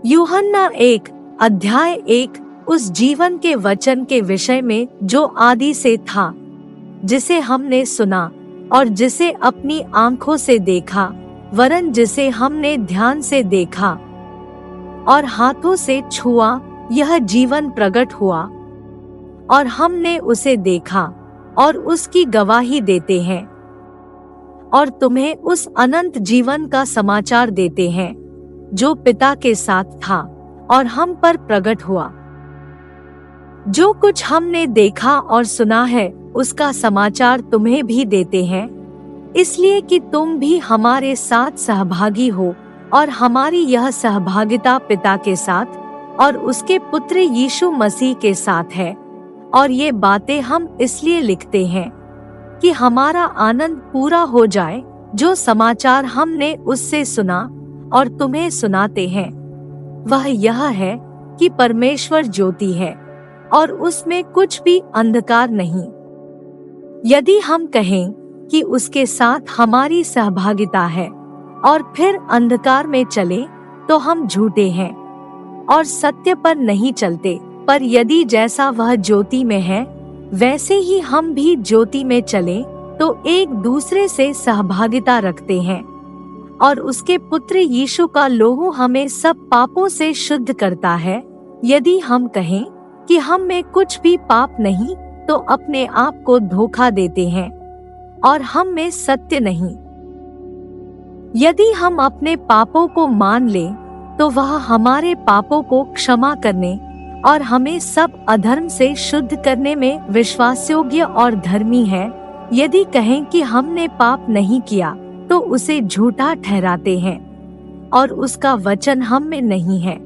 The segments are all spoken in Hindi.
यूहन्ना 1 अध्याय 1 उस जीवन के वचन के विषय में जो आदि से था, जिसे हमने सुना और जिसे अपनी आंखों से देखा, वरन जिसे हमने ध्यान से देखा और हाथों से छुआ, यह जीवन प्रकट हुआ और हमने उसे देखा और उसकी गवाही देते हैं और तुम्हें उस अनंत जीवन का समाचार देते हैं जो पिता के साथ था और हम पर प्रकट हुआ। जो कुछ हमने देखा और सुना है उसका समाचार तुम्हें भी देते हैं, इसलिए कि तुम भी हमारे साथ सहभागी हो और हमारी यह सहभागिता पिता के साथ और उसके पुत्र यीशु मसीह के साथ है। और ये बातें हम इसलिए लिखते हैं कि हमारा आनंद पूरा हो जाए। जो समाचार हमने उससे सुना और तुम्हें सुनाते हैं वह यह है कि परमेश्वर ज्योति है और उसमें कुछ भी अंधकार नहीं। यदि हम कहें कि उसके साथ हमारी सहभागिता है और फिर अंधकार में चले तो हम झूठे हैं और सत्य पर नहीं चलते। पर यदि जैसा वह ज्योति में है वैसे ही हम भी ज्योति में चले तो एक दूसरे से सहभागिता रखते हैं और उसके पुत्र यीशु का लोहू हमें सब पापों से शुद्ध करता है। यदि हम कहें कि हम में कुछ भी पाप नहीं तो अपने आप को धोखा देते हैं और हम में सत्य नहीं। यदि हम अपने पापों को मान लें तो वह हमारे पापों को क्षमा करने और हमें सब अधर्म से शुद्ध करने में विश्वासयोग्य और धर्मी है। यदि कहें कि हमने पाप नहीं किया तो उसे झूठा ठहराते हैं और उसका वचन हम में नहीं है।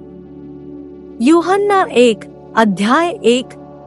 यूहन्ना 1 अध्याय 1